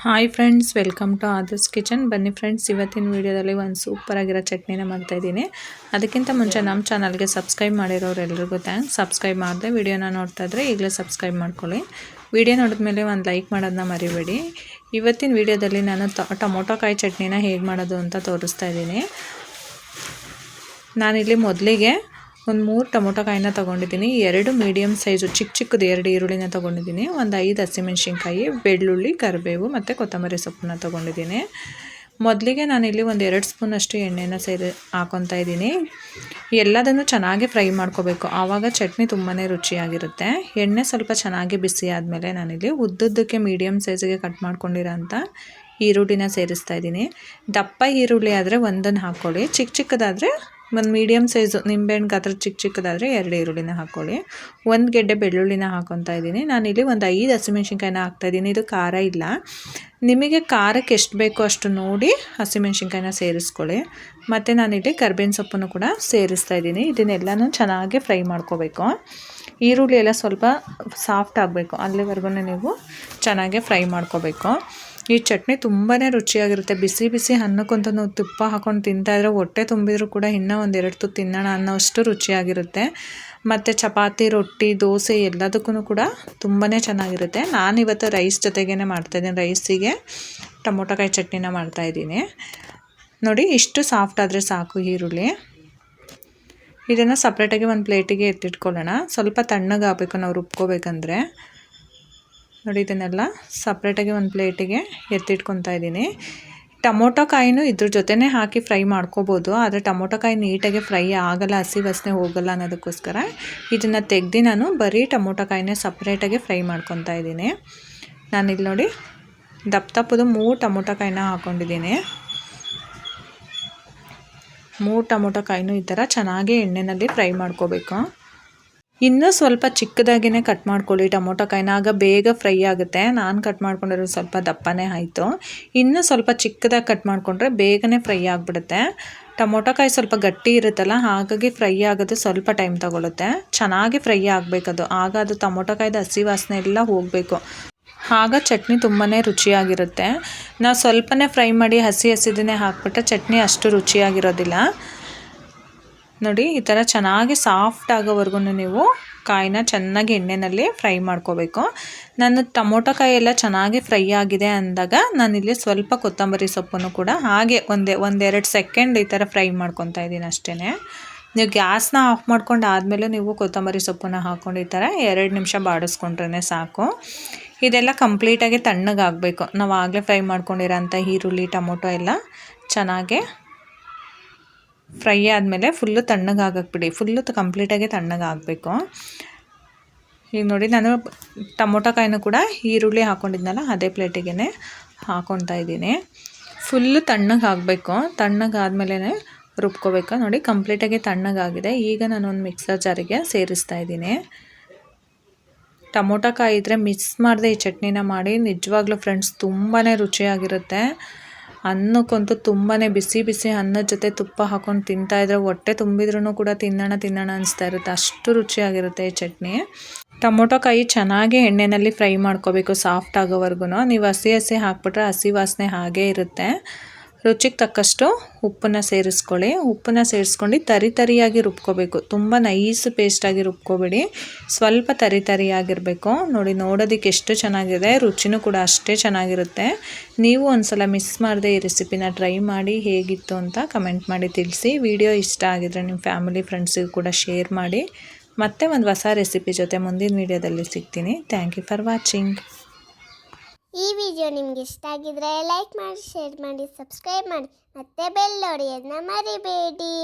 Hi friends, welcome to Aadhar's kitchen. ಬನ್ನಿ friends, ಇವತ್ತಿನ ವೀಡಿಯೋದಲ್ಲಿ ಒಂದು ಸೂಪರ್ ಆಗಿರೋ ಚಟ್ನಿನ ಮಾಡ್ತಾಯಿದ್ದೀನಿ. ಅದಕ್ಕಿಂತ ಮುಂಚೆ ನಮ್ಮ ಚಾನಲ್ಗೆ ಸಬ್ಸ್ಕ್ರೈಬ್ ಮಾಡಿರೋರು ಎಲ್ರಿಗೂ ಥ್ಯಾಂಕ್ಸ್. ಸಬ್ಸ್ಕ್ರೈಬ್ ಮಾಡಿದೆ ವಿಡಿಯೋನ ನೋಡ್ತಾ ಇದ್ದರೆ ಈಗಲೇ ಸಬ್ಸ್ಕ್ರೈಬ್ ಮಾಡ್ಕೊಳ್ಳಿ. ವಿಡಿಯೋ ನೋಡಿದ್ಮೇಲೆ ಒಂದು ಲೈಕ್ ಮಾಡೋದನ್ನ ಮರಿಬೇಡಿ. ಇವತ್ತಿನ ವೀಡಿಯೋದಲ್ಲಿ ನಾನು ಟೊಮೊಟೊ ಕಾಯಿ ಚಟ್ನಿನ ಹೇಗೆ ಮಾಡೋದು ಅಂತ ತೋರಿಸ್ತಾ ಇದ್ದೀನಿ. ನಾನಿಲ್ಲಿ ಮೊದಲಿಗೆ ಒಂದು 3 ಟೊಮೊಟೊ ಕಾಯಿನ ತೊಗೊಂಡಿದ್ದೀನಿ. 2 ಮೀಡಿಯಮ್ ಸೈಜು ಚಿಕ್ಕದು 2 ಈರುಳ್ಳಿನ ತೊಗೊಂಡಿದ್ದೀನಿ. ಒಂದು 5 ಹಸಿಮೆಣ್ಸಿನ್ಕಾಯಿ, ಬೆಳ್ಳುಳ್ಳಿ, ಕರಿಬೇವು ಮತ್ತು ಕೊತ್ತಂಬರಿ ಸೊಪ್ಪನ್ನ ತೊಗೊಂಡಿದ್ದೀನಿ. ಮೊದಲಿಗೆ ನಾನಿಲ್ಲಿ ಒಂದು 2 ಸ್ಪೂನಷ್ಟು ಎಣ್ಣೆನ ಹಾಕ್ಕೊತಾ ಇದ್ದೀನಿ. ಎಲ್ಲದನ್ನು ಚೆನ್ನಾಗಿ ಫ್ರೈ ಮಾಡ್ಕೋಬೇಕು, ಆವಾಗ ಚಟ್ನಿ ತುಂಬಾ ರುಚಿಯಾಗಿರುತ್ತೆ. ಎಣ್ಣೆ ಸ್ವಲ್ಪ ಚೆನ್ನಾಗಿ ಬಿಸಿ ಆದಮೇಲೆ ನಾನಿಲ್ಲಿ ಉದ್ದುದ್ದಕ್ಕೆ ಮೀಡಿಯಮ್ ಸೈಜಿಗೆ ಕಟ್ ಮಾಡ್ಕೊಂಡಿರೋಂಥ ಈರುಳ್ಳಿನ ಸೇರಿಸ್ತಾ ಇದ್ದೀನಿ. ದಪ್ಪ ಈರುಳ್ಳಿ ಆದರೆ ಒಂದನ್ನು ಹಾಕ್ಕೊಳ್ಳಿ, ಚಿಕ್ಕದಾದರೆ ಒಂದು ಮೀಡಿಯಮ್ ಸೈಜು ನಿಂಬೆಹಣ್ಣು ಗಾತ್ರ ಚಿಕ್ಕದಾದರೆ 2 ಈರುಳ್ಳಿನ ಹಾಕ್ಕೊಳ್ಳಿ. 1 ಗೆಡ್ಡೆ ಬೆಳ್ಳುಳ್ಳಿನ ಹಾಕ್ಕೊತಾ ಇದ್ದೀನಿ. ನಾನಿಲ್ಲಿ ಒಂದು 5 ಹಸಿಮೆಣ್ಸಿನ್ಕಾಯಿನ ಹಾಕ್ತಾಯಿದ್ದೀನಿ. ಇದು ಖಾರ ಇಲ್ಲ, ನಿಮಗೆ ಖಾರಕ್ಕೆ ಎಷ್ಟು ಬೇಕೋ ಅಷ್ಟು ನೋಡಿ ಹಸಿಮೆಣ್ಸಿನ್ಕಾಯಿನ ಸೇರಿಸ್ಕೊಳ್ಳಿ. ಮತ್ತು ನಾನಿಲ್ಲಿ ಕರ್ಬೇವಿನ ಸೊಪ್ಪನ್ನು ಕೂಡ ಸೇರಿಸ್ತಾ ಇದ್ದೀನಿ. ಇದನ್ನೆಲ್ಲನೂ ಚೆನ್ನಾಗಿ ಫ್ರೈ ಮಾಡ್ಕೋಬೇಕು. ಈರುಳ್ಳಿ ಎಲ್ಲ ಸ್ವಲ್ಪ ಸಾಫ್ಟ್ ಆಗಬೇಕು, ಅಲ್ಲಿವರೆಗೂ ನೀವು ಚೆನ್ನಾಗಿ ಫ್ರೈ ಮಾಡ್ಕೋಬೇಕು. ಈ ಚಟ್ನಿ ತುಂಬಾ ರುಚಿಯಾಗಿರುತ್ತೆ. ಬಿಸಿ ಬಿಸಿ ಅನ್ನಕ್ಕಂತೂ ನಾವು ತುಪ್ಪ ಹಾಕ್ಕೊಂಡು ತಿಂತಾಯಿದ್ರೆ ಹೊಟ್ಟೆ ತುಂಬಿದರೂ ಕೂಡ ಇನ್ನೂ 1-2 ತುತ್ತು ತಿನ್ನೋಣ ಅನ್ನೋಷ್ಟು ರುಚಿಯಾಗಿರುತ್ತೆ. ಮತ್ತು ಚಪಾತಿ, ರೊಟ್ಟಿ, ದೋಸೆ ಎಲ್ಲದಕ್ಕೂ ಕೂಡ ತುಂಬಾ ಚೆನ್ನಾಗಿರುತ್ತೆ. ನಾನಿವತ್ತು ರೈಸ್ ಜೊತೆಗೇ ಮಾಡ್ತಾಯಿದ್ದೀನಿ. ರೈಸಿಗೆ ಟೊಮೊಟೊ ಕಾಯಿ ಚಟ್ನಿನ ಮಾಡ್ತಾಯಿದ್ದೀನಿ. ನೋಡಿ, ಇಷ್ಟು ಸಾಫ್ಟ್ ಆದರೆ ಸಾಕು ಈರುಳ್ಳಿ. ಇದನ್ನು ಸಪ್ರೇಟಾಗಿ ಒಂದು ಪ್ಲೇಟಿಗೆ ಎತ್ತಿಟ್ಕೊಳ್ಳೋಣ. ಸ್ವಲ್ಪ ತಣ್ಣಗಾಗಬೇಕು ನಾವು ರುಬ್ಕೋಬೇಕಂದ್ರೆ. ನೋಡಿ, ಇದನ್ನೆಲ್ಲ ಸಪ್ರೇಟಾಗಿ ಒಂದು ಪ್ಲೇಟಿಗೆ ಎತ್ತಿಟ್ಕೊತಾ ಇದ್ದೀನಿ. ಟೊಮೊಟೊ ಕಾಯಿನೂ ಇದ್ರ ಜೊತೆನೇ ಹಾಕಿ ಫ್ರೈ ಮಾಡ್ಕೋಬೋದು, ಆದರೆ ಟೊಮೊಟೊ ಕಾಯಿ ನೀಟಾಗಿ ಫ್ರೈ ಆಗಲ್ಲ, ಹಸಿ ವಾಸನೆ ಹೋಗಲ್ಲ ಅನ್ನೋದಕ್ಕೋಸ್ಕರ ಇದನ್ನು ತೆಗೆದು ನಾನು ಬರೀ ಟೊಮೊಟೊ ಕಾಯಿನೇ ಸಪ್ರೇಟಾಗಿ ಫ್ರೈ ಮಾಡ್ಕೊತಾ ಇದ್ದೀನಿ. ನಾನಿಲ್ಲಿ ನೋಡಿ ದಪ್ಪದು 3 ಟೊಮೊಟೊ ಕಾಯಿನ ಹಾಕ್ಕೊಂಡಿದ್ದೀನಿ. 3 ಟೊಮೊಟೊ ಕಾಯಿನೂ ಈ ಥರ ಚೆನ್ನಾಗಿ ಎಣ್ಣೆಯಲ್ಲಿ ಫ್ರೈ ಮಾಡ್ಕೋಬೇಕು. ಇನ್ನೂ ಸ್ವಲ್ಪ ಚಿಕ್ಕದಾಗಿಯೇ ಕಟ್ ಮಾಡ್ಕೊಳ್ಳಿ ಟೊಮೊಟೊ ಕಾಯಿನ, ಆಗ ಬೇಗ ಫ್ರೈ ಆಗುತ್ತೆ. ನಾನು ಕಟ್ ಮಾಡ್ಕೊಂಡಿರೋದು ಸ್ವಲ್ಪ ದಪ್ಪನೇ ಆಯಿತು. ಇನ್ನೂ ಸ್ವಲ್ಪ ಚಿಕ್ಕದಾಗಿ ಕಟ್ ಮಾಡಿಕೊಂಡ್ರೆ ಬೇಗನೆ ಫ್ರೈ ಆಗಿಬಿಡುತ್ತೆ. ಟೊಮೊಟೊ ಕಾಯಿ ಸ್ವಲ್ಪ ಗಟ್ಟಿ ಇರುತ್ತಲ್ಲ, ಹಾಗಾಗಿ ಫ್ರೈ ಆಗೋದು ಸ್ವಲ್ಪ ಟೈಮ್ ತಗೊಳುತ್ತೆ. ಚೆನ್ನಾಗಿ ಫ್ರೈ ಆಗಬೇಕದು, ಆಗ ಅದು ಟೊಮೊಟೊ ಕಾಯ್ದು ಹಸಿ ವಾಸನೆ ಎಲ್ಲ ಹೋಗಬೇಕು. ಆಗ ಚಟ್ನಿ ತುಂಬಾ ರುಚಿಯಾಗಿರುತ್ತೆ. ನಾವು ಸ್ವಲ್ಪನೇ ಫ್ರೈ ಮಾಡಿ ಹಸಿದನ್ನೇ ಹಾಕ್ಬಿಟ್ರೆ ಚಟ್ನಿ ಅಷ್ಟು ರುಚಿಯಾಗಿರೋದಿಲ್ಲ. ನೋಡಿ, ಈ ಥರ ಚೆನ್ನಾಗಿ ಸಾಫ್ಟ್ ಆಗೋವರೆಗೂ ನೀವು ಕಾಯಿನ ಚೆನ್ನಾಗಿ ಎಣ್ಣೆಯಲ್ಲಿ ಫ್ರೈ ಮಾಡ್ಕೋಬೇಕು. ನಾನು ಟೊಮೊಟೊ ಕಾಯಿ ಎಲ್ಲ ಚೆನ್ನಾಗಿ ಫ್ರೈ ಆಗಿದೆ ಅಂದಾಗ ನಾನಿಲ್ಲಿ ಸ್ವಲ್ಪ ಕೊತ್ತಂಬರಿ ಸೊಪ್ಪನ್ನು ಕೂಡ ಹಾಗೆ ಒಂದೆರಡು ಸೆಕೆಂಡ್ ಈ ಥರ ಫ್ರೈ ಮಾಡ್ಕೊತಾ ಇದ್ದೀನಿ ಅಷ್ಟೇ. ನೀವು ಗ್ಯಾಸ್ನ ಆಫ್ ಮಾಡ್ಕೊಂಡು ಆದಮೇಲೆ ನೀವು ಕೊತ್ತಂಬರಿ ಸೊಪ್ಪನ್ನು ಹಾಕ್ಕೊಂಡು ಈ ಥರ 2 ನಿಮಿಷ ಬಾಡಿಸ್ಕೊಂಡ್ರೆ ಸಾಕು. ಇದೆಲ್ಲ ಕಂಪ್ಲೀಟಾಗಿ ತಣ್ಣಗಾಗಬೇಕು. ನಾವು ಆಗಲೇ ಫ್ರೈ ಮಾಡ್ಕೊಂಡಿರೋಂಥ ಈರುಳ್ಳಿ, ಟೊಮೊಟೊ ಎಲ್ಲ ಚೆನ್ನಾಗಿ ಫ್ರೈ ಆದಮೇಲೆ ಫುಲ್ಲು ತಣ್ಣಗಾಗಕ್ಕೆ ಬಿಡಿ, ಫುಲ್ಲು ಕಂಪ್ಲೀಟಾಗಿ ತಣ್ಣಗಾಗಬೇಕು. ಈಗ ನೋಡಿ, ನಾನು ಟೊಮೊಟೊ ಕಾಯಿನೂ ಕೂಡ ಈರುಳ್ಳಿ ಹಾಕ್ಕೊಂಡಿದ್ನಲ್ಲ ಅದೇ ಪ್ಲೇಟಿಗೆ ಹಾಕ್ಕೊತಾ ಇದ್ದೀನಿ. ಫುಲ್ಲು ತಣ್ಣಗಾಗಬೇಕು. ತಣ್ಣಗಾದ್ಮೇಲೆ ರುಬ್ಕೋಬೇಕು. ನೋಡಿ, ಕಂಪ್ಲೀಟಾಗಿ ತಣ್ಣಗಾಗಿದೆ. ಈಗ ನಾನು ಒಂದು ಮಿಕ್ಸರ್ ಜಾರಿಗೆ ಸೇರಿಸ್ತಾ ಇದ್ದೀನಿ. ಟೊಮೊಟೊ ಕಾಯಿ ಇದ್ದರೆ ಮಿಕ್ಸ್ ಮಾಡದೆ ಈ ಚಟ್ನಿನ ಮಾಡಿ, ನಿಜವಾಗ್ಲೂ ಫ್ರೆಂಡ್ಸ್ ತುಂಬಾ ರುಚಿಯಾಗಿರುತ್ತೆ. ಅನ್ನಕ್ಕಂತೂ ತುಂಬಾ ಬಿಸಿ ಬಿಸಿ ಅನ್ನದ ಜೊತೆ ತುಪ್ಪ ಹಾಕ್ಕೊಂಡು ತಿಂತಾಯಿದ್ರೆ ಹೊಟ್ಟೆ ತುಂಬಿದ್ರೂ ಕೂಡ ತಿನ್ನೋಣ ಅನಿಸ್ತಾ ಇರುತ್ತೆ, ಅಷ್ಟು ರುಚಿಯಾಗಿರುತ್ತೆ ಈ ಚಟ್ನಿ. ಟೊಮೊಟೊ ಕಾಯಿ ಚೆನ್ನಾಗಿ ಎಣ್ಣೆಯಲ್ಲಿ ಫ್ರೈ ಮಾಡ್ಕೋಬೇಕು ಸಾಫ್ಟ್ ಆಗೋವರೆಗೂ. ನೀವು ಹಸಿ ಹಾಕ್ಬಿಟ್ರೆ ಹಸಿ ವಾಸನೆ ಹಾಗೇ ಇರುತ್ತೆ. ರುಚಿಗೆ ತಕ್ಕಷ್ಟು ಉಪ್ಪನ್ನು ಸೇರಿಸ್ಕೊಳ್ಳಿ. ಉಪ್ಪನ್ನು ಸೇರಿಸ್ಕೊಂಡು ತರಿಯಾಗಿ ರುಬ್ಕೋಬೇಕು. ತುಂಬ ನೈಸ್ ಪೇಸ್ಟಾಗಿ ರುಬ್ಕೋಬೇಡಿ, ಸ್ವಲ್ಪ ತರಿಯಾಗಿರಬೇಕು. ನೋಡಿ, ನೋಡೋದಕ್ಕೆ ಎಷ್ಟು ಚೆನ್ನಾಗಿದೆ, ರುಚಿನೂ ಕೂಡ ಅಷ್ಟೇ ಚೆನ್ನಾಗಿರುತ್ತೆ. ನೀವು ಒಂದ್ಸಲ ಮಿಸ್ ಮಾಡದೆ ಈ ರೆಸಿಪಿನ ಟ್ರೈ ಮಾಡಿ ಹೇಗಿತ್ತು ಅಂತ ಕಮೆಂಟ್ ಮಾಡಿ ತಿಳಿಸಿ. ವಿಡಿಯೋ ಇಷ್ಟ ಆಗಿದ್ರೆ ನಿಮ್ಮ ಫ್ಯಾಮಿಲಿ ಫ್ರೆಂಡ್ಸಿಗೂ ಕೂಡ ಶೇರ್ ಮಾಡಿ. ಮತ್ತೆ ಒಂದು ಹೊಸ ರೆಸಿಪಿ ಜೊತೆ ಮುಂದಿನ ವಿಡಿಯೋದಲ್ಲಿ ಸಿಗ್ತೀನಿ. Thank you for watching. ಈ ವಿಡಿಯೋ ನಿಮಗೆ ಇಷ್ಟ ಆಗಿದ್ರೆ ಲೈಕ್ ಮಾಡಿ, ಶೇರ್ ಮಾಡಿ, ಸಬ್ಸ್ಕ್ರೈಬ್ ಮಾಡಿ, ಮತ್ತೆ ಬೆಲ್ ಹೊಡೆಯೋದನ್ನ ಮರಿಬೇಡಿ.